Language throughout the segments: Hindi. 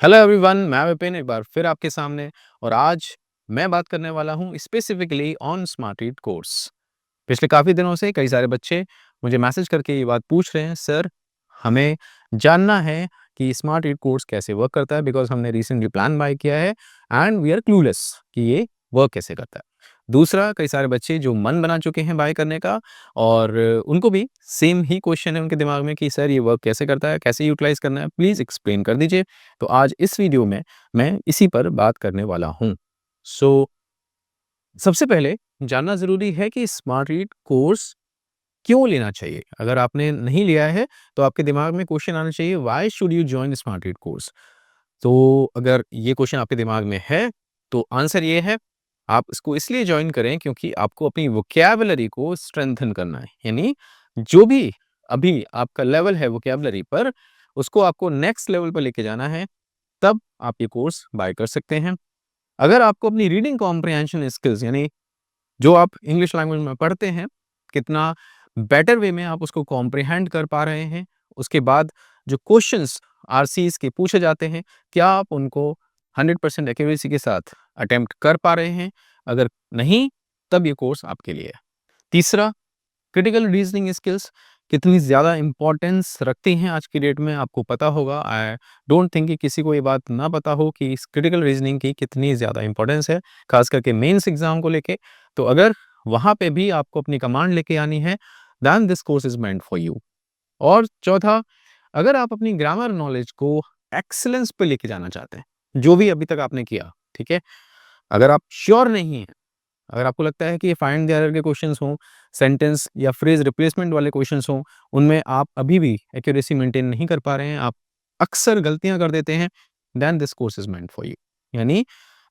हेलो एवरीवन, मैं विपिन एक बार फिर आपके सामने। और आज मैं बात करने वाला हूँ specifically on smart read course. पिछले काफ़ी दिनों से कई सारे बच्चे मुझे मैसेज करके ये बात पूछ रहे हैं, सर हमें जानना है कि स्मार्ट रीड कोर्स कैसे वर्क करता है, बिकॉज़ हमने रिसेंटली प्लान बाय किया है एंड वी आर क्लूलेस कि ये वर्क कैसे करता है। दूसरा, कई सारे बच्चे जो मन बना चुके हैं बाय करने का, और उनको भी सेम ही क्वेश्चन है उनके दिमाग में कि सर ये वर्क कैसे करता है, कैसे यूटिलाइज़ करना है, प्लीज़ एक्सप्लेन कर दीजिए। तो आज इस वीडियो में मैं इसी पर बात करने वाला हूँ। सो सबसे पहले जानना ज़रूरी है कि स्मार्ट रीड कोर्स क्यों लेना चाहिए? अगर आपने नहीं लिया है, तो आपके दिमाग में क्वेश्चन आना चाहिए, why should you join smart read course? तो अगर ये क्वेश्चन आपके दिमाग में है, तो आंसर ये है, आप इसको इसलिए जॉइन करें क्योंकि आपको अपनी वोकैब्युलरी को स्ट्रेंथन करना है। यानी जो भी अभी आपका लेवल है वोकैब्युलरी पर, उसको आपको नेक्स्ट लेवल पर लेके जाना है, तब आप ये कोर्स बाय कर सकते हैं। अगर आपको अपनी रीडिंग कॉम्प्रिहेंशन स्किल्स, यानी जो आप इंग्लिश लैंग्वेज में पढ़ते हैं, कितना बेटर वे में आप उसको कॉम्प्रिहेंड कर पा रहे हैं, उसके बाद जो क्वेश्चंस आरसीईस के पूछे जाते हैं, क्या आप उनको 100% एक्यूरेसी के साथ अटेम्प्ट कर पा रहे हैं? अगर नहीं, तब ये कोर्स आपके लिए है। तीसरा, क्रिटिकल रीजनिंग स्किल्स कितनी ज़्यादा इम्पोर्टेंस रखती हैं आज की डेट में, आपको पता होगा। आई डोंट थिंक कि किसी को ये बात ना पता हो कि इस क्रिटिकल रीजनिंग की कितनी ज़्यादा इम्पोर्टेंस है, खास करके मेंस एग्जाम को लेके। तो अगर वहाँ पे भी आपको अपनी कमांड लेके आनी है, then this course is meant for you. और चौथा, अगर आप अपनी ग्रामर नॉलेज को एक्सीलेंस पे लेके जाना चाहते हैं, जो भी अभी तक आपने किया, ठीक है, अगर आप श्योर नहीं हैं, अगर आपको लगता है कि ये फाइंड द एरर के क्वेश्चंस हों, सेंटेंस या फ्रेज रिप्लेसमेंट वाले क्वेश्चंस हों, उनमें आप अभी भी एक्यूरेसी मेंटेन नहीं कर पा रहे हैं, आप अक्सर गलतियां कर देते हैं, then this course is meant for you. यानी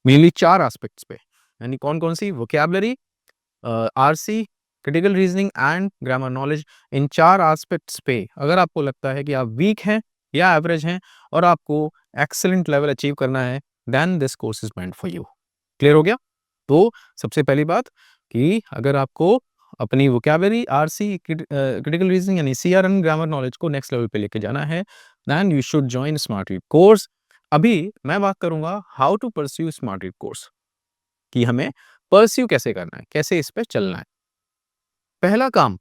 मेनली 4 एस्पेक्ट्स पे, यानी कौन-कौन सी? Vocabulary, RC, critical reasoning and grammar knowledge. इन 4 एस्पेक्ट्स पे अगर आपको लगता है कि आप वीक हैं या एवरेज हैं और आपको एक्सीलेंट लेवल अचीव करना है, then this course is meant for you. Clear हो गया? तो सबसे पहली बात कि अगर आपको अपनी वोकैब्युलरी, आरसी, क्रिटिकल रीजनिंग यानी सीआरएन, ग्रामर नॉलेज को नेक्स्ट लेवल पे लेके जाना है, then you should join smart read course. अभी मैं बात करूंगा how to pursue smart read course, कि हमें परस्यू कैसे करना है, कैसे इस पे चलना है। पहला काम,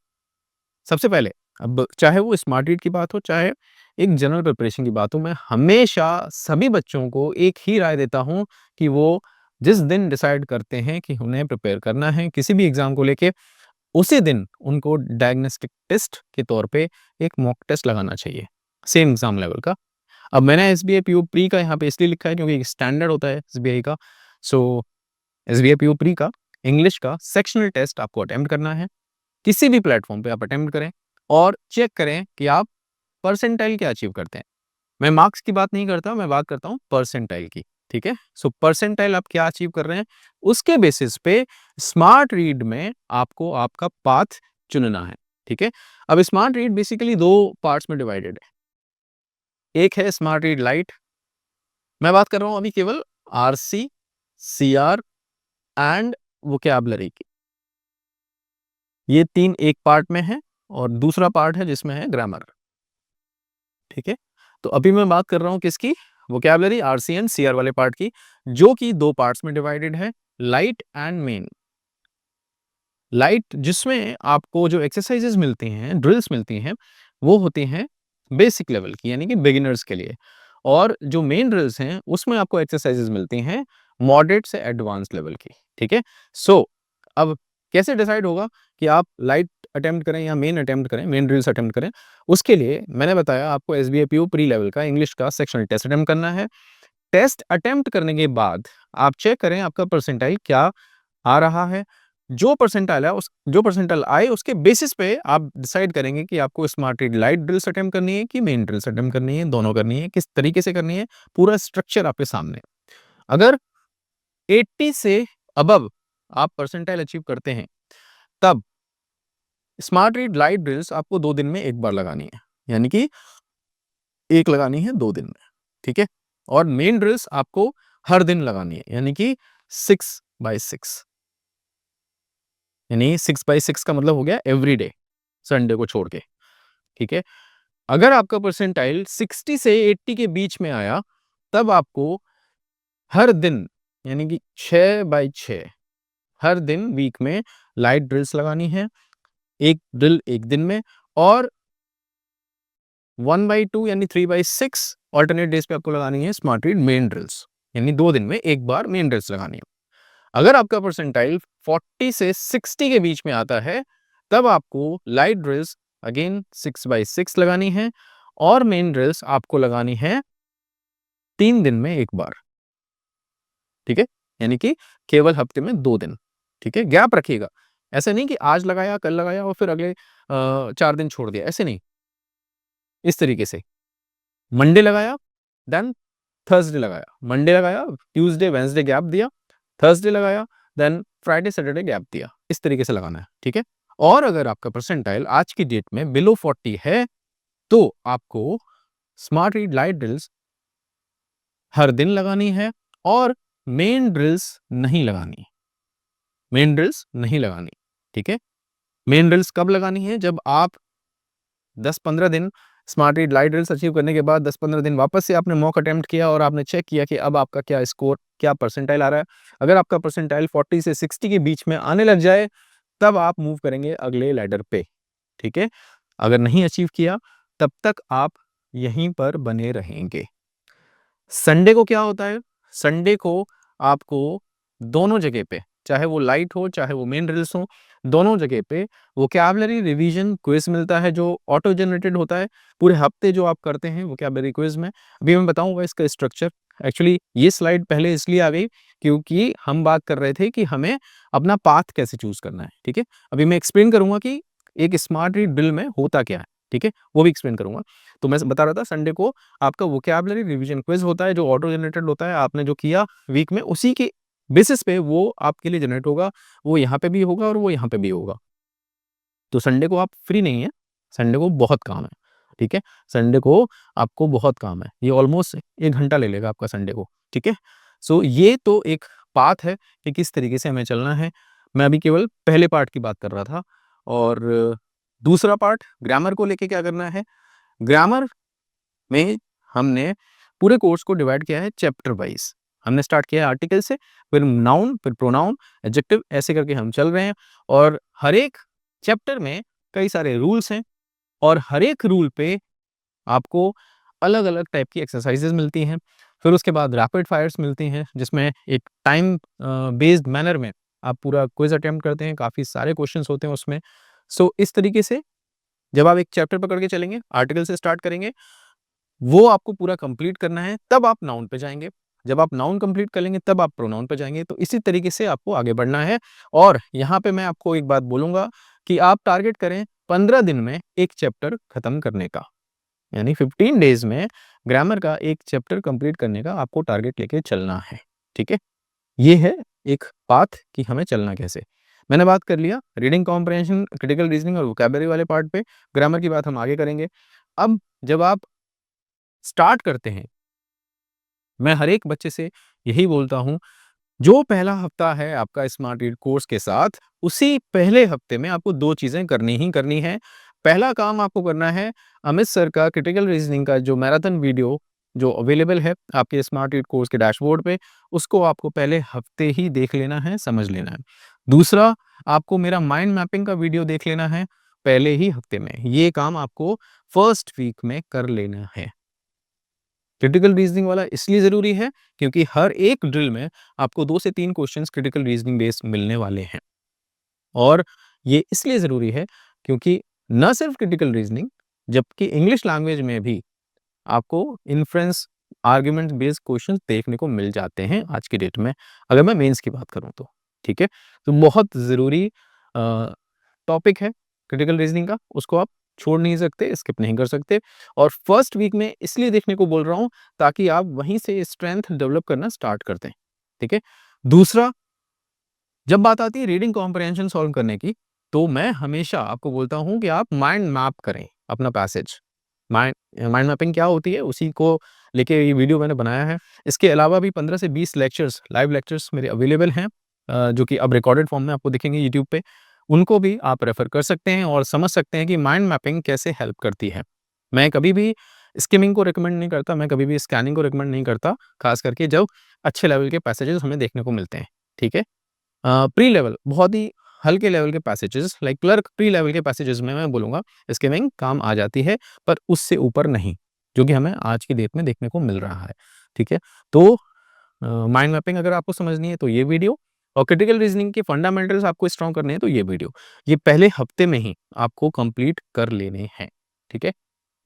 सबसे पहले, अब चाहे वो स्मार्ट रीड की बात हो, चाहे एक जनरल प्रिपरेशन की बात हो, मैं हमेशा सभी बच्चों को एक ही राय देता हूं कि वो जिस दिन डिसाइड करते हैं कि उन्हें प्रिपेयर करना है किसी भी एग्जाम को लेके, उसी दिन उनको डायग्नोस्टिक टेस्ट के तौर पे एक मॉक टेस्ट लगाना चाहिए, सेम एग्जाम लेवल का। अब मैंने एसबीआई पीओ प्री का यहाँ पे इसलिए लिखा है क्योंकि स्टैंडर्ड होता है एसबीआई का। सो एसबीआई पीओ प्री का इंग्लिश का सेक्शनल टेस्ट आपको अटेम्प्ट करना है। किसी भी प्लेटफॉर्म पे आप अटेम्प्ट करें और चेक करें कि आप परसेंटाइल क्या अचीव करते हैं। मैं मार्क्स की बात नहीं करता, मैं बात करता हूँ परसेंटाइल की, ठीक है? सो परसेंटाइल आप क्या अचीव कर रहे हैं, उसके बेसिस पे स्मार्ट रीड में आपको आपका पाथ चुनना है, ठीक है? अब स्मार्ट रीड बेसिकली 2 पार्ट्स में डिवाइडेड है। एक है स्मार्ट रीड लाइट, मैं बात कर रहा हूँ अभी केवल आरसी, सीआर एंड वोकैब्युलरी की। ये 3 एक पार्ट में है और दूसरा पार्ट है जिसमें है ग्रामर, ठीक है? तो अभी मैं बात कर रहा हूँ किसकी? वोकैब्युलरी, आरसी एंड सीआर वाले पार्ट की, जो कि 2 पार्ट्स में डिवाइडेड है, लाइट एंड मेन। लाइट जिसमें आपको जो एक्सरसाइजेज मिलती हैं, ड्रिल्स मिलती हैं, वो होती हैं बेसिक लेवल की, यानी कि बिगिनर्स के लिए। और जो मेन ड्रिल्स हैं, उसमें आपको एक्सरसाइजेज मिलती हैं मॉडरेट से एडवांस लेवल की, ठीक है? सो अब कैसे डिसाइड होगा कि आप लाइट अटेम्प्ट करें या मेन अटेम्प्ट करें, मेन ड्रिल्स अटेम्प्ट करें? उसके लिए मैंने बताया आपको एसबीआई पीओ प्री लेवल का इंग्लिश का सेक्शनल टेस्ट अटेम्प्ट करना है। टेस्ट अटेम्प्ट करने के बाद आप चेक करें आपका परसेंटाइल क्या आ रहा है। जो परसेंटाइल आए उसके बेसिस पे आप डिसाइड करेंगे कि आपको smart read light drills attempt करनी है कि मेन ड्रिल्स अटेम्प्ट करनी है, दोनों करनी है, किस तरीके से करनी है, पूरा स्ट्रक्चर आपके सामने। अगर 80 से अबव आप परसेंटाइल अचीव करते हैं, तब स्मार्ट रीड लाइट ड्रिल्स आपको 2 दिन में 1 बार लगानी है, यानी कि 1 लगानी है 2 दिन में, ठीक है? और मेन ड्रिल्स आपको हर दिन लगानी है, यानी कि 6 बाय 6, यानी 6 बाय 6 का मतलब हो गया एवरीडे, संडे को छोड़ के, ठीक है? अगर आपका परसेंटाइल 60 से 80 के बीच में आया, तब आपको हर दिन यानी कि 6/6 हर दिन वीक में लाइट ड्रिल्स लगानी है, 1 ड्रिल 1 दिन में और 1/2 यानी 3/6 अल्टरनेट डेज़ पे आपको लगानी है स्मार्ट रीड मेन ड्रिल्स, यानी 2 दिन में 1 बार मेन ड्रिल्स लगानी है। अगर आपका परसेंटाइल 40 से 60 के बीच में आता है, तब आपको लाइट ड्रिल्स अगेन 6/6 लगानी है और मेन ड्रिल्स आपको लगानी है 3 दिन में 1 बार, ठीक है? यानी कि केवल हफ्ते में 2 दिन, ठीक है? गैप रखिएगा। ऐसा नहीं कि आज लगाया, कल लगाया और फिर अगले 4 दिन छोड़ दिया, ऐसे नहीं। इस तरीके से मंडे लगाया, देन थर्सडे लगाया, मंडे लगाया, ट्यूसडे, वेडनेसडे गैप दिया, थर्सडे लगाया, देन फ्राइडे, सैटरडे गैप दिया। इस तरीके से लगाना है, ठीक है? और अगर आपका परसेंटाइल आज की डेट में बिलो 40 है, तो आपको स्मार्ट रीड लाइट ड्रिल्स हर दिन लगानी है और मेन ड्रिल्स नहीं लगानी। मेन ड्रिल्स नहीं लगानी, ठीक है? मेन ड्रिल्स कब लगानी है? जब आप 10-15 दिन smart read light drills achieve करने के बाद 10-15 दिन वापस से आपने मॉक अटेम्प्ट किया और आपने चेक किया कि अब आपका क्या स्कोर, क्या परसेंटाइल आ रहा है। अगर आपका परसेंटाइल 40 से 60 के बीच में आने लग जाए, तब आप मूव करेंगे अगले लैडर पे, ठीक है? अगर नहीं अचीव किया, तब तक आप यहीं पर बने रहेंगे। संडे को क्या होता है? संडे को आपको दोनों जगह पे, चाहे वो लाइट हो, चाहे वो मेन ड्रिल्स हो, दोनों जगह पे वोकैब्युलरी रिवीजन क्विज़ मिलता है जो ऑटो जनरेटेड होता है। पूरे हफ्ते जो आप करते हैं वोकैब्युलरी क्विज़ में, अभी मैं बताऊँगा इसका स्ट्रक्चर। एक्चुअली ये स्लाइड पहले इसलिए आ गई क्योंकि हम बात कर रहे थे कि हमें अपना पाथ कैसे चूज़ करना है, ठीक है? अभी मैं एक्सप्लेन करूँगा कि एक स्मार्ट रीड ड्रिल में होता क्या है, ठीक है? वो भी एक्सप्लेन करूँगा। तो मैं बता रहा था संडे को आपका वोकैब्युलरी रिवीजन क्विज़ होता है जो ऑटो जनरेटेड होता है। आपने जो किया वीक में उसी के बेसिस पे वो आपके लिए जनरेट होगा, वो यहाँ पे भी होगा और वो यहाँ पे भी होगा। तो संडे को आप फ्री नहीं हैं, संडे को बहुत काम है, ठीक है? संडे को आपको बहुत काम है, ये ऑलमोस्ट 1 घंटा ले लेगा आपका संडे को, ठीक है? सो ये तो एक पाथ है कि किस तरीके से हमें चलना है। मैं अभी केवल पहले पार्ट की बात कर रहा था और दूसरा पार्ट ग्रामर को लेके क्या करना है? ग्रामर में हमने पूरे कोर्स को डिवाइड किया है चैप्टर वाइज़। हमने स्टार्ट किया है आर्टिकल से, फिर नाउन, फिर प्रोनाउन, एडजेक्टिव ऐसे करके हम चल रहे हैं और हर एक चैप्टर में कई सारे रूल्स हैं और हर एक रूल पे आपको अलग-अलग टाइप की एक्सरसाइज़ेज़ मिलती हैं। फिर उसके बाद रैपिड फायर्स मिलती हैं जिसमें एक टाइम बेस्ड मैनर में आप पूरा क्विज़ अटेम्प्ट करते हैं, काफ़ी सारे क्वेश्चंस होते हैं उसमें। सो इस तरीके से जब आप एक चैप्टर पकड़ के चलेंगे, आर्टिकल से स्टार्ट करेंगे, वो आपको पूरा कंप्लीट करना है, तब आप नाउन पे जाएँगे। जब आप नाउन कंप्लीट कर लेंगे, तब आप प्रोनाउन पे जाएँगे। तो इसी तरीके से आपको आगे बढ़ना है और यहाँ पे मैं आपको एक बात बोलूँगा कि आप टारगेट करें 15 दिन में 1 चैप्टर खत्म करने का। यानी 15 डेज़ में ग्रामर का 1 चैप्टर कंप्लीट करने का आपको टारगेट लेके चलना है, ठीक है? ये है एक पाथ कि हमें चलना कैसे। मैंने बात कर लिया रीडिंग कॉम्प्रिहेंशन, क्रिटिकल रीजनिंग और वोकैब्युलरी वाले पार्ट पे, ग्रामर की बात हम आगे करेंगे। अब जब आप स्टार्ट करते हैं, मैं हर एक बच्चे से यही बोलता हूँ, जो पहला हफ्ता है आपका स्मार्ट रीड कोर्स के साथ, उसी पहले हफ्ते में आपको 2 चीज़ें करनी ही करनी है। पहला काम आपको करना है, अमित सर का क्रिटिकल रीजनिंग का जो मैराथन वीडियो जो अवेलेबल है आपके स्मार्ट रीड कोर्स के डैशबोर्ड पे, उसको आपको पहले हफ्ते ही देख लेना है, समझ लेना है। दूसरा, आपको मेरा माइंड मैपिंग का वीडियो देख लेना है, पहले ही हफ्ते में। ये काम आपको फर्स्ट वीक में कर लेना है। क्रिटिकल रीजनिंग वाला इसलिए ज़रूरी है क्योंकि हर एक ड्रिल में आपको 2 से 3 क्वेश्चंस क्रिटिकल रीजनिंग बेस्ड मिलने वाले हैं। और ये इसलिए ज़रूरी है क्योंकि न सिर्फ क्रिटिकल रीजनिंग, जबकि इंग्लिश लैंग्वेज में भी आपको इन्फ्रेंस आर्गुमेंट बेस्ड क्वेश्चंस देखने को मिल जाते हैं आज की डेट में, अगर मैं मेंस की बात करूँ तो, ठीक है? तो बहुत ज़रूरी टॉपिक है क्रिटिकल रीजनिंग का, उसको आप छोड़ नहीं सकते, स्किप नहीं कर सकते और फर्स्ट वीक में इसलिए देखने को बोल रहा हूँ ताकि आप वहीं से स्ट्रेंथ डेवलप करना स्टार्ट कर दें, ठीक है? दूसरा, जब बात आती है रीडिंग कॉम्प्रिहेंशन सॉल्व करने की, तो मैं हमेशा आपको बोलता हूँ कि आप माइंड मैप करें अपना पैसेज। माइंड माइंड मैपिंग क्या होती है, उसी को लेके ये वीडियो मैंने बनाया है। इसके अलावा भी 15 से 20 लेक्चर्स, लाइव लेक्चर्स मेरे अवेलेबल हैं जो कि अब रिकॉर्डेड फॉर्म में आपको दिखेंगे यूट्यूब पे। उनको भी आप रेफ़र कर सकते हैं और समझ सकते हैं कि माइंड मैपिंग कैसे हेल्प करती है। मैं कभी भी स्किमिंग को रिकमेंड नहीं करता, मैं कभी भी स्कैनिंग को रिकमेंड नहीं करता, खास करके जब अच्छे लेवल के पैसेजेस हमें देखने को मिलते हैं, ठीक है? प्री लेवल बहुत ही हल्के लेवल के passages like clerk pre level के पैसेजेस में मैं बोलूँगा स्किमिंग काम आ जाती है, पर उससे ऊपर नहीं, जो कि हमें आज की डेट में देखने को मिल रहा है, ठीक है? तो माइंड मैपिंग अगर आपको समझनी है तो ये वीडियो, और क्रिटिकल रीजनिंग के फंडामेंटल्स आपको स्ट्रॉन्ग करने हैं तो ये वीडियो। ये पहले हफ्ते में ही आपको कंप्लीट कर लेने हैं, ठीक है?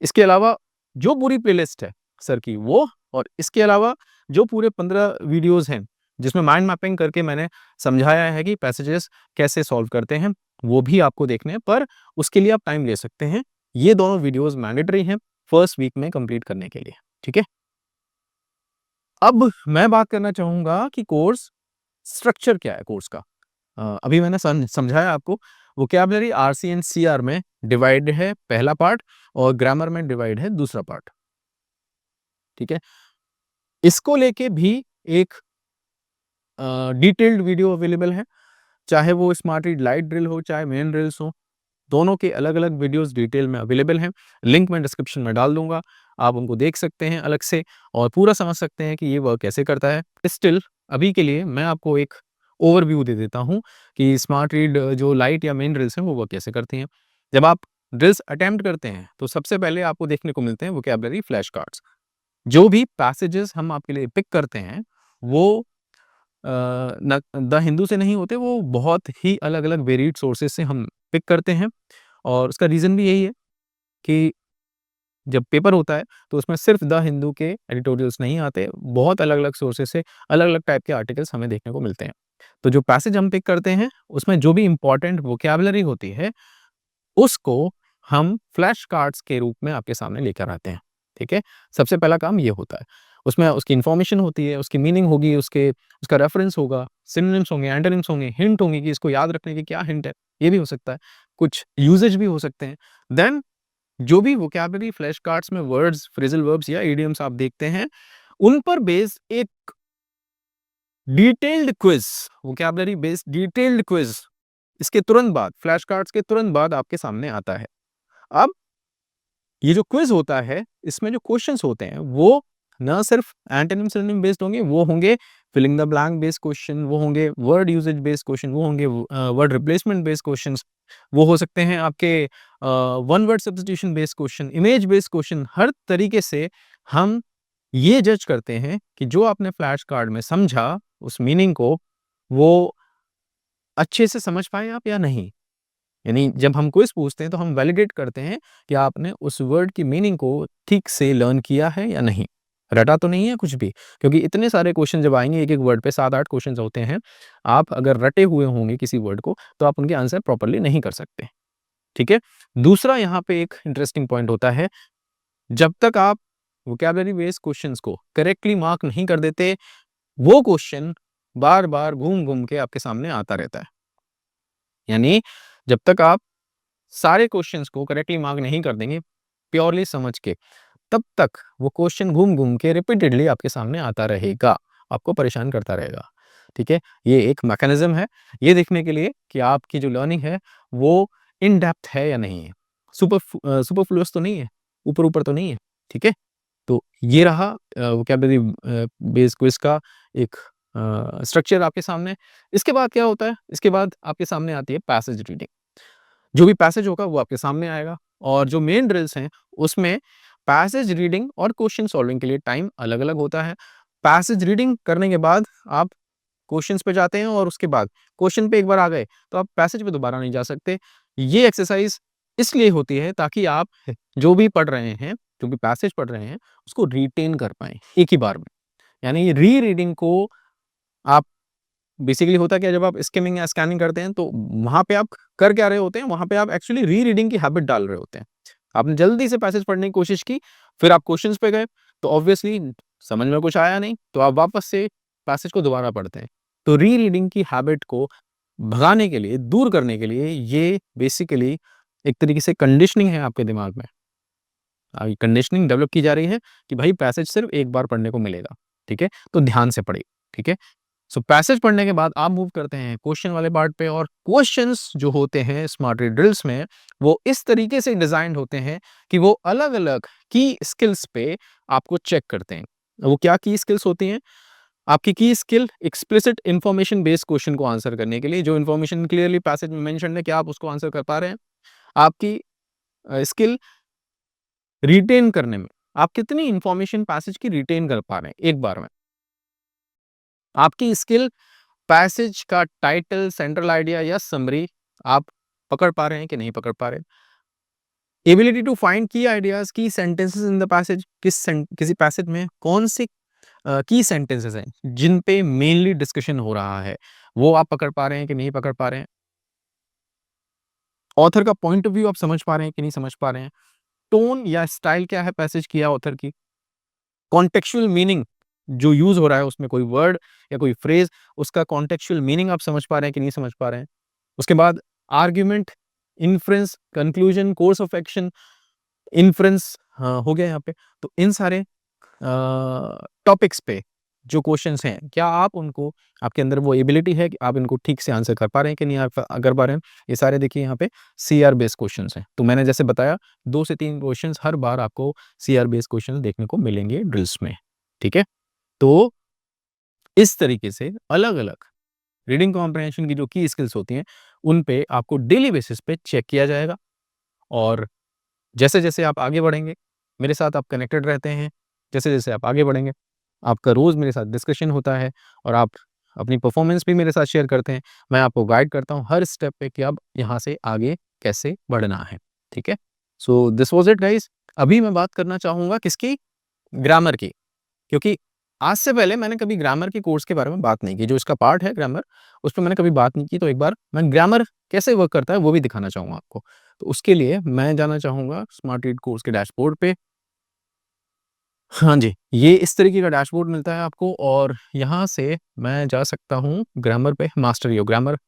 इसके अलावा जो पूरी प्लेलिस्ट है सर की वो, और इसके अलावा जो पूरे 15 वीडियोज़ हैं, जिसमें माइंड मैपिंग करके मैंने समझाया है कि पैसेजेस कैसे सॉल्व करते हैं, वो भी आपको देखने हैं, पर उसके लिए आप टाइम ले सकते हैं। ये दोनों वीडियोज़ मैंडेटरी हैं फर्स्ट वीक में कंप्लीट करने के लिए, ठीक है? अब मैं बात करना चाहूँगा कि कोर्स स्ट्रक्चर क्या है कोर्स का? अभी मैंने समझाया आपको, वोकैब्युलरी आरसी एंड सीआर में डिवाइड है पहला पार्ट, और ग्रामर में डिवाइड है दूसरा पार्ट, ठीक है? इसको लेके भी एक डिटेल्ड वीडियो अवेलेबल है, चाहे वो स्मार्ट रीड लाइट ड्रिल हो, चाहे मेन ड्रिल्स हो, दोनों के अलग-अलग वीडियोज़ डिटेल में अवेलेबल हैं। लिंक मैं डिस्क्रिप्शन में डाल दूँगा, आप उनको देख सकते हैं अलग से और पूरा समझ सकते हैं कि ये वर्क कैसे करता है। स्टिल अभी के लिए मैं आपको एक ओवरव्यू दे देता हूँ कि स्मार्ट रीड जो लाइट या मेन ड्रिल्स हैं, वो वर्क कैसे करती हैं। जब आप ड्रिल्स अटेम्प्ट करते हैं, तो सबसे पहले आपको देखने को मिलते हैं वोकैब्युलरी फ्लैश कार्ड्स। जो भी पैसेजेस हम आपके लिए पिक करते हैं, वो अ, न द हिंदू से नहीं होते, वो बहुत ही अलग-अलग वेरिड सोर्सेज़ से हम पिक करते हैं, और उसका रीज़न भी यही है कि जब पेपर होता है, तो उसमें सिर्फ़ द हिंदू के एडिटोरियल्स नहीं आते, बहुत अलग-अलग सोर्सेज़ से अलग-अलग टाइप के आर्टिकल्स हमें देखने को मिलते हैं। तो जो पैसेज हम पिक करते हैं, उसमें जो भी इम्पोर्टेंट वोकैब्युलरी होती है, उसको हम फ्लैश कार्ड्स के रूप में आपके सामने लेकर आते हैं, ठीक है? सबसे पहला काम ये होता है। उसमें उसकी इन्फॉर्मेशन होती है, उसकी मीनिंग होगी, उसका रेफरेंस होगा, सिनोनिम्स होंगे, एंटोनिम्स होंगे, हिंट होंगी कि इसको याद रखने के क्या हिंट है, ये भी हो सकता है। कुछ यूसेज भी हो सकते हैं। देन जो भी वोकैब्युलरी फ्लैश कार्ड्स में वर्ड्स, फ्रेज़ल वर्ब्स या इडियम्स आप देखते हैं, उन पर बेस्ड एक detailed quiz, vocabulary based detailed quiz इसके तुरंत बाद, फ्लैश कार्ड्स के तुरंत बाद आपके सामने आता है। अब ये जो क्विज़ होता है, इसमें जो क्वेश्चन्स होते हैं, वो ना सिर्फ़ एंटोनिम सिनोनिम बेस्ड होंगे, वो होंगे filling the blank based question, वो होंगे वर्ड यूसेज बेस्ड क्वेश्चन, वो होंगे वर्ड रिप्लेसमेंट बेस्ड क्वेश्चंस, वो हो सकते हैं आपके one word substitution based question, image based question. हर तरीके से हम ये जज करते हैं कि जो आपने फ्लैश कार्ड में समझा, उस मीनिंग को, वो अच्छे से समझ पाए आप या नहीं। यानी जब हम क्विज़ पूछते हैं तो हम वैलिडेट करते हैं कि आपने उस वर्ड की मीनिंग को ठीक से लर्न किया है या नहीं। रटा तो नहीं है कुछ भी, क्योंकि इतने सारे क्वेश्चन जब आएँगे एक-एक वर्ड पे 7-8 क्वेश्चन्स होते हैं। आप अगर रटे हुए होंगे किसी वर्ड को, तो आप उनके आंसर प्रॉपर्ली नहीं कर सकते, ठीक है? दूसरा यहाँ पे एक इंटरेस्टिंग पॉइंट होता है, जब तक आप वोकैब्युलरी बेस्ड क्वेश्चन्स को करेक्टली मार्क नहीं कर देते, वो क्वेश्चन बार-बार घूम-घूम के आपके सामने आता रहता है। यानी जब तक आप सारे क्वेश्चंस को करेक्टली मार्क नहीं कर देंगे, प्योरली समझ के, तब तक वो क्वेश्चन घूम-घूम के रिपीटेडली आपके सामने आता रहेगा, आपको परेशान करता रहेगा, ठीक है? ये एक मैकेनिज़्म है, ये देखने के लिए कि आपकी जो लर्निंग है, वो इन डेप्थ है या नहीं है, सुपरफ्लुअस तो नहीं है, ऊपर-ऊपर तो नहीं है, ठीक है? तो ये रहा वोकैब्युलरी बेस्ड क्विज़ का एक स्ट्रक्चर आपके सामने। इसके बाद क्या होता है? इसके बाद आपके सामने आती है पैसेज रीडिंग। जो भी पैसेज होगा वो आपके सामने आएगा, और जो मेन ड्रिल्स हैं उसमें पैसेज रीडिंग और क्वेश्चन सॉल्विंग के लिए टाइम अलग-अलग होता है। पैसेज रीडिंग करने के बाद आप क्वेश्चंस पे जाते हैं, और उसके बाद क्वेश्चन पे एक बार आ गए तो आप पैसेज पे दोबारा नहीं जा सकते। ये एक्सरसाइज इसलिए होती है ताकि आप जो भी पढ़ रहे हैं, जो भी पैसेज पढ़ रहे हैं, उसको रिटेन कर पाएँ एक ही बार में। यानी री-रीडिंग को आप बेसिकली होता क्या है, जब आप स्किमिंग या स्कैनिंग करते हैं, तो वहाँ पे आप कर क्या रहे होते हैं, वहाँ पे आप एक्चुअली री-रीडिंग की हैबिट डाल रहे होते हैं। आपने जल्दी से पैसेज पढ़ने की कोशिश की, फिर आप क्वेश्चंस पे गए, तो ऑब्वियसली समझ में कुछ आया नहीं, तो आप वापस से पैसेज को दोबारा पढ़ते हैं। तो री-रीडिंग की हैबिट को भगाने के लिए, दूर करने के लिए, ये बेसिकली एक तरीके से कंडीशनिंग है आपके दिमाग में। कंडीशनिंग डेवलप की जा रही है कि भाई पैसेज सिर्फ एक बार पढ़ने को मिलेगा, ठीक है? तो ध्यान से पढ़िए, ठीक है? सो पैसेज पढ़ने के बाद आप मूव करते हैं क्वेश्चन वाले पार्ट पे, और क्वेश्चंस जो होते हैं स्मार्ट रीड ड्रिल्स में, वो इस तरीके से डिजाइंड होते हैं कि वो अलग-अलग की स्किल्स पे आपको चेक करते हैं। वो क्या की स्किल्स होती हैं? आपकी की skill explicit information based question को आंसर करने के लिए, जो इन्फॉर्मेशन क्लियरली पैसेज में मेंशन है, क्या आप उसको आंसर कर पा रहे हैं? आपकी स्किल रिटेन करने में, आप कितनी इन्फॉर्मेशन पैसेज की रिटेन कर पा रहे हैं एक बार में। आपकी स्किल पैसेज का टाइटल, सेंट्रल आइडिया या समरी आप पकड़ पा रहे हैं कि नहीं पकड़ पा रहे हैं। एबिलिटी टू फाइंड की आइडियाज, की सेंटेंसेस इन द पैसेज, किसी पैसेज में कौन से की सेंटेंसेस हैं जिन पे मेनली डिस्कशन हो रहा है, वो आप पकड़ पा रहे हैं कि नहीं पकड़ पा रहे हैं। ऑथर का पॉइंट ऑफ व्यू आप समझ पा रहे हैं कि नहीं समझ पा रहे हैं। टोन या स्टाइल क्या है पैसेज की या ऑथर की। कॉन्टेक्चुअल मीनिंग जो यूज हो रहा है उसमें कोई वर्ड या कोई फ्रेज, उसका कॉन्टेक्चुअल मीनिंग आप समझ पा रहे हैं कि नहीं समझ पा रहे हैं। उसके बाद argument, inference, conclusion, course of action, inference हो गया यहाँ पे। तो इन सारे टॉपिक्स पे जो क्वेश्चंस हैं, क्या आप उनको, आपके अंदर वो एबिलिटी है कि आप इनको ठीक से आंसर कर पा रहे हैं कि नहीं आप कर पा रहे हैं। ये सारे देखिए यहाँ पे सीआर बेस्ड क्वेश्चंस हैं। तो मैंने जैसे बताया 2 से 3 क्वेश्चंस हर बार आपको सीआर बेस्ड क्वेश्चंस देखने को मिलेंगे ड्रिल्स में, ठीक है? तो इस तरीके से अलग-अलग रीडिंग कॉम्प्रिहेंशन की जो की स्किल्स होती हैं, उन पे आपको डेली बेसिस पे चेक किया जाएगा। और जैसे-जैसे आप आगे बढ़ेंगे, मेरे साथ आप कनेक्टेड रहते हैं, जैसे-जैसे आप आगे बढ़ेंगे, आपका रोज़ मेरे साथ डिस्कशन होता है और आप अपनी परफ़ॉर्मेंस भी मेरे साथ शेयर करते हैं। मैं आपको गाइड करता हूँ हर स्टेप पे कि अब यहाँ से आगे कैसे बढ़ना है, ठीक है? So this was it guys. अभी मैं बात करना चाहूँगा किसकी? ग्रामर की। क्योंकि आज से पहले मैंने कभी ग्रामर के कोर्स के बारे में बात नहीं की, जो इसका पार्ट है ग्रामर, उस पे मैंने कभी बात नहीं की, तो एक बार मैं ग्रामर कैसे वर्क करता है वो भी दिखाना चाहूँगा आपको। तो उसके लिए मैं जाना चाहूँगा स्मार्ट रीड कोर्स के डैशबोर्ड पे। हाँ जी, ये इस तरीके का डैशबोर्ड मिलता है आपको, और यहाँ से मैं जा सकता हूँ ग्रामर पे, मास्टर योर ग्रामर।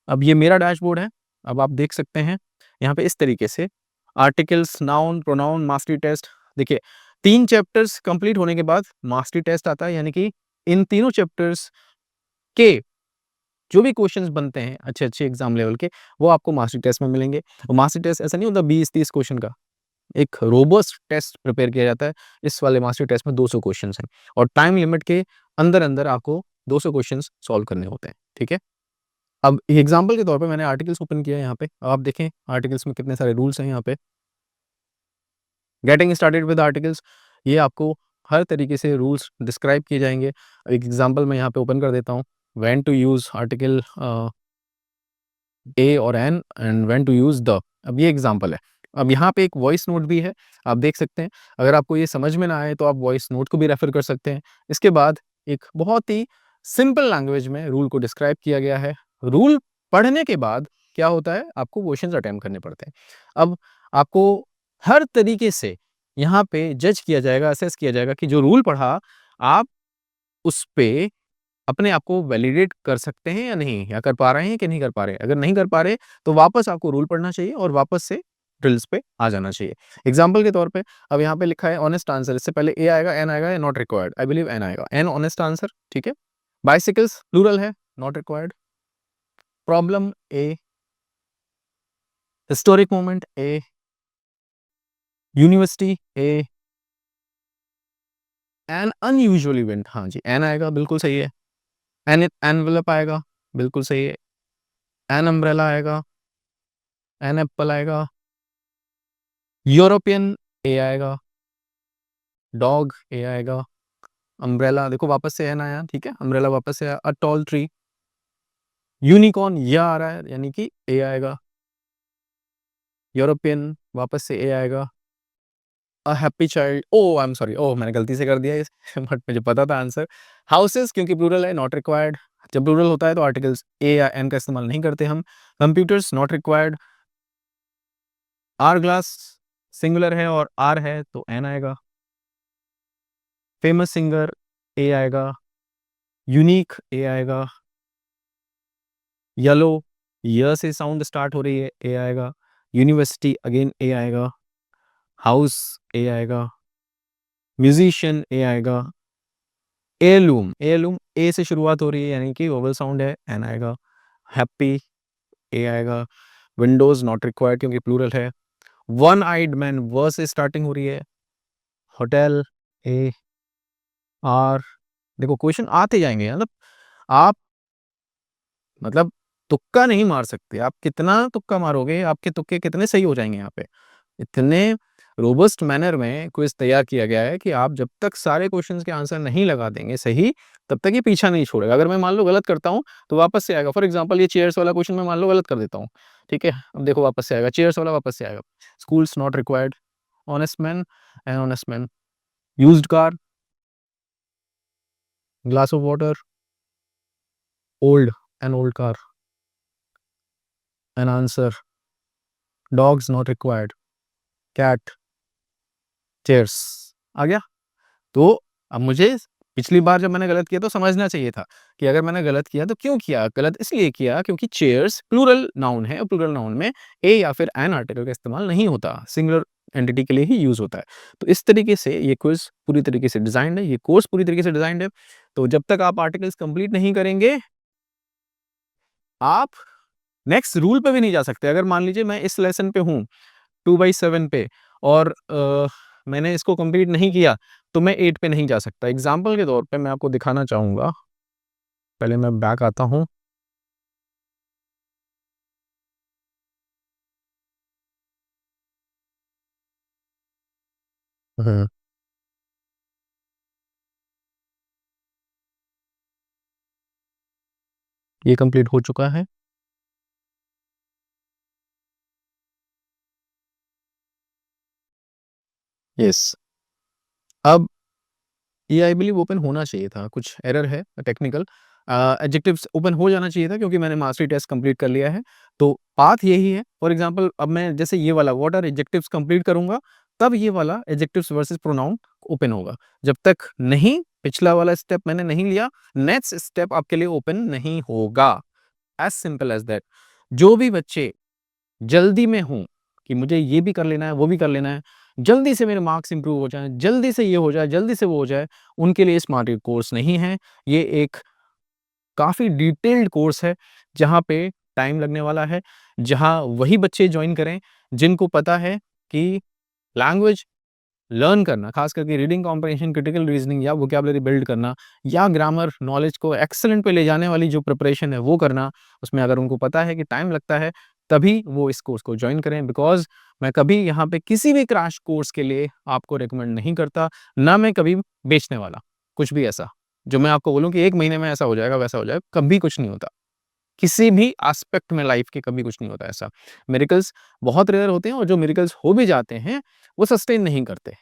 अब ये मेरा डैशबोर्ड है, अब आप देख सकते हैं यहाँ पे इस तरीके से articles, noun, pronoun, mastery test. देखिए 3 चैप्टर्स कंप्लीट होने के बाद मास्टरी टेस्ट आता है, यानी कि इन तीनों चैप्टर्स के जो भी क्वेश्चंस बनते हैं अच्छे-अच्छे एग्जाम लेवल के, वो आपको मास्टरी टेस्ट में मिलेंगे। और मास्टरी टेस्ट ऐसा नहीं होता 20-30 क्वेश्चन का, एक रोबस्ट टेस्ट प्रिपेयर किया जाता है। इस वाले मास्टरी टेस्ट में 200 क्वेश्चंस हैं और टाइम लिमिट के अंदर-अंदर आपको 200 क्वेश्चंस सॉल्व करने होते हैं, ठीक है? अब एग्जांपल के तौर पे मैंने आर्टिकल्स ओपन किया है यहाँ पे। आप देखें आर्टिकल्स में कितने सारे रूल्स हैं यहाँ पे। गेटिंग स्टार्टेड विद आर्टिकल्स, ये आपको हर तरीके से रूल्स डिस्क्राइब किए जाएँगे। एक एग्जांपल मैं यहाँ पे ओपन कर देता हूँ। When to use article a और an and when to use the. अब ये एग्जांपल है। अब यहाँ पे एक वॉइस नोट भी है, आप देख सकते हैं। अगर आपको ये समझ में ना आए तो आप वॉइस नोट को भी रेफ़र कर सकते हैं। इसके बाद एक बहुत ही सिंपल लैंग्वेज में रूल को डिस्क्राइब किया गया है। रूल पढ़ने के बाद क्या होता है, आपको क्वेश्चंस अटेम्प्ट करने पड़ते हैं। अब आपको हर तरीके से यहाँ पे जज किया जाएगा, असेस किया जाएगा कि जो रूल पढ़ा, आप उस पे अपने आप को वैलिडेट कर सकते हैं या नहीं, या कर पा रहे हैं कि नहीं कर पा रहे हैं। अगर नहीं कर पा रहे, तो वापस आपको रूल पढ़ना चाहिए और वापस से ड्रिल्स पे आ जाना चाहिए। एग्जांपल के तौर पे अब यहाँ पे लिखा है ऑनेस्ट आंसर, इससे पहले ए आएगा, एन आएगा या not required. I believe an आएगा। एन ऑनेस्ट आंसर, ठीक है। बाइसिकल्स प्लूरल है, not required. Problem a, historic moment a, university a, an unusual event, हाँ जी एन आएगा, बिल्कुल सही है। एन एनवेलप आएगा, बिल्कुल सही है। एन अम्ब्रेला आएगा, एन एप्पल आएगा। यूरोपियन ए आएगा, डॉग ए आएगा। अम्ब्रेला देखो वापस से एन आया, ठीक है, अम्ब्रेला वापस से आया। अ टॉल ट्री, यूनिकॉर्न ये आ रहा है, यानी कि ए आएगा। यूरोपियन वापस से ए आएगा। A happy child, oh I am sorry, oh मैंने गलती से कर दिया इस बट मुझे पता था आंसर। हाउसेस क्योंकि प्लूरल है, नॉट रिक्वायर्ड। जब प्लूरल होता है तो आर्टिकल्स ए या एन का इस्तेमाल नहीं करते हम। Computers not required. Are glass singular है और आर है तो एन आएगा। फेमस सिंगर ए आएगा। यूनिक ए आएगा। येलो य से साउंड स्टार्ट हो रही है, ए आएगा। यूनिवर्सिटी अगेन ए आएगा। हाउस ए आएगा। म्यूजिशियन ए आएगा। हेirloom, हेirloom ए से शुरुआत हो रही है यानी कि वोवेल साउंड है, एन आएगा। हैप्पी ए आएगा। विंडोज़ नॉट रिक्वायर्ड क्योंकि प्लूरल है। वन आइड मैन व से स्टार्टिंग हो रही है। Hotel A R. देखो क्वेश्चन आते जाएँगे मतलब आप मतलब तुक्का नहीं मार सकते। आप कितना तुक्का मारोगे, आपके तुक्के कितने सही हो जाएँगे यहाँ पे। इतने रोबस्ट मैनर में क्विज़ तैयार किया गया है कि आप जब तक सारे क्वेश्चंस के आंसर नहीं लगा देंगे सही, तब तक ये पीछा नहीं छोड़ेगा। अगर मैं मान लो गलत करता हूँ, तो वापस से आएगा। फॉर एग्ज़ाम्पल ये चेयर्स वाला क्वेश्चन मैं मान लो गलत कर देता हूँ, ठीक है? अब देखो वापस से आएगा, चेयर्स वाला वापस से आएगा। Schools not required, honest man an honest man, used car, glass of water, old an old car, an answer, dogs not required, cat, chairs. आ गया? तो अब मुझे पिछली बार जब मैंने गलत किया तो समझना चाहिए था कि अगर मैंने गलत किया तो क्यों किया? गलत इसलिए किया क्योंकि चेयर्स प्लूरल नाउन है और प्लूरल नाउन में ए या फिर एन आर्टिकल का इस्तेमाल नहीं होता, सिंगुलर एंटिटी के लिए ही यूज़ होता है। तो इस तरीके से ये क्विज़ पूरी तरीके से डिज़ाइन्ड है, ये कोर्स पूरी तरीके से डिज़ाइन्ड है। तो जब तक आप आर्टिकल्स कंप्लीट नहीं करेंगे, आप नेक्स्ट रूल पे भी नहीं जा सकते। अगर मान लीजिए मैं इस लेसन पे हूँ 2/7 पे और मैंने इसको कंप्लीट नहीं किया, तो मैं 8 पे नहीं जा सकता। एग्ज़ाम्पल के तौर पे मैं आपको दिखाना चाहूँगा, पहले मैं बैक आता हूँ। हुँ, ये कंप्लीट हो चुका है। येस, अब ये आई बिलीव ओपन होना चाहिए था, कुछ एरर है टेक्निकल। एडजेक्टिव्स ओपन हो जाना चाहिए था क्योंकि मैंने मास्टरी टेस्ट कंप्लीट कर लिया है। तो पाथ यही है। फॉर एग्ज़ाम्पल अब मैं जैसे ये वाला व्हाट आर एडजेक्टिव्स कंप्लीट करूँगा, तब ये वाला एडजेक्टिव्स वर्सेस प्रोनाउन ओपन होगा। जब तक नहीं पिछला वाला स्टेप मैंने नहीं लिया, नेक्स्ट स्टेप आपके लिए ओपन नहीं होगा। As simple as that. जो भी बच्चे जल्दी में हों कि मुझे ये भी कर लेना है, वो भी कर लेना है, जल्दी से मेरे मार्क्स इंप्रूव हो जाएँ, जल्दी से ये हो जाए, जल्दी से वो हो जाए, उनके लिए स्मार्ट रीड कोर्स नहीं है। ये एक काफ़ी डिटेल्ड कोर्स है, जहाँ पे टाइम लगने वाला है, जहाँ वही बच्चे जॉइन करें, जिनको पता है कि लैंग्वेज लर्न करना, खास करके रीडिंग कॉम्प्रिहेंशन, क्रिटिकल रीजनिंग या वोकैब्युलरी बिल्ड करना या ग्रामर नॉलेज को एक्सीलेंट पे ले जाने वाली जो प्रिपरेशन है वो करना, उसमें अगर उनको पता है कि टाइम लगता है, तभी वो इस कोर्स को जॉइन करें। बिकॉज़ मैं कभी यहाँ पे किसी भी क्रैश कोर्स के लिए आपको रिकमेंड नहीं करता, ना मैं कभी बेचने वाला, कुछ भी ऐसा, जो मैं आपको बोलूँ कि 1 महीने में ऐसा हो जाएगा, वैसा हो जाएगा, कभी कुछ नहीं होता। किसी भी एस्पेक्ट में लाइफ के कभी कुछ नहीं होता ऐसा। मिरेकल्स बहुत रेयर होते हैं और जो मिरेकल्स हो भी जाते हैं, वो सस्टेन नहीं करते।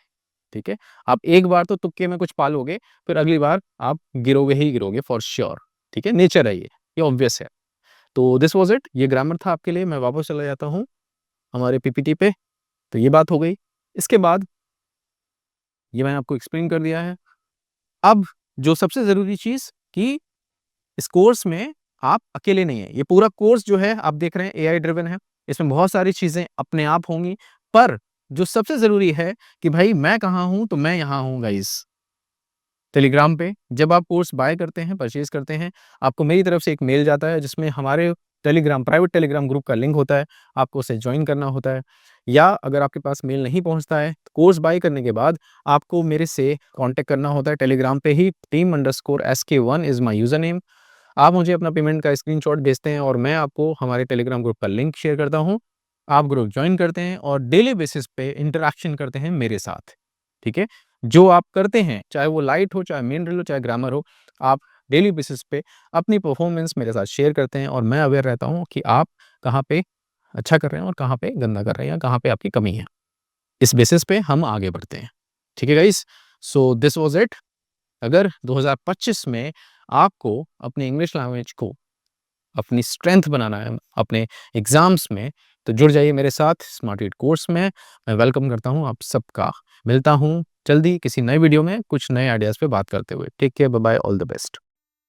ठीक है? आप एक बार तो तुक्के में कुछ पालोगे, फिर अगली बार आप गिरोगे ही गिरोगे फॉर श्योर। ठीक है? नेचर है ये ऑब्वियस है। तो दिस वाज़ इट। ये ग्रामर था आपके लिए। मैं वापस चला जाता हूँ हमारे पीपीटी पे। तो ये बात हो गई। इसके बाद ये मैंने आपको एक्सप्लेन कर दिया है। अब जो सबसे ज़रूरी चीज़ कि इस कोर्स में आप अकेले नहीं हैं। ये पूरा कोर्स जो है आप देख रहे हैं एआई ड्रिवन है। इसमें बहुत सारी चीज़ें अपने आप होंगी। पर जो सबसे ज़रूरी है कि भाई मैं कहाँ हूँ? तो मैं यहाँ हूँ गाइज़। टेलीग्राम पे जब आप कोर्स बाय करते हैं, परचेज़ करते हैं, आपको मेरी तरफ से एक मेल जाता है जिसमें हमारे टेलीग्राम प्राइवेट टेलीग्राम ग्रुप का लिंक होता है, आपको उसे जॉइन करना होता है। या अगर आपके पास मेल नहीं पहुँचता है, तो कोर्स बाय करने के बाद आपको मेरे से कॉन्टैक्ट करना होता है टेलीग्राम पे ही team_sk1 is my user name. आप मुझे अपना पेमेंट का स्क्रीनशॉट भेजते हैं और मैं आपको हमारे टेलीग्राम ग्रुप का लिंक शेयर करता हूँ। आप ग्रुप जॉइन करते हैं और डेली बेसिस पे इंटरैक्शन करते हैं मेरे साथ, ठीक है? जो आप करते हैं, चाहे वो लाइट हो, चाहे मेन ड्रिल हो, चाहे ग्रामर हो, आप डेली बेसिस पे अपनी परफॉर्मेंस मेरे साथ शेयर करते हैं और मैं अवेयर रहता हूँ कि आप कहाँ पे अच्छा कर रहे हैं और कहाँ पे गंदा कर रहे हैं या कहाँ पे आपकी कमी है। इस बेसिस पे हम आगे बढ़ते हैं। ठीक है guys? So this was it. अगर 2025 में आपको अपनी इंग्लिश लैंग्वेज को अपनी स्ट्रेंथ बनाना है अपने एग्ज़ाम्स में, तो जुड़ जाइए मेरे साथ स्मार्ट रीड कोर्स में। मैं वेलकम करता हूँ आप सबका। मिलता हूँ जल्दी किसी नए वीडियो में कुछ नए आइडियाज़ पे बात करते हुए। Take care, bye bye, all the best.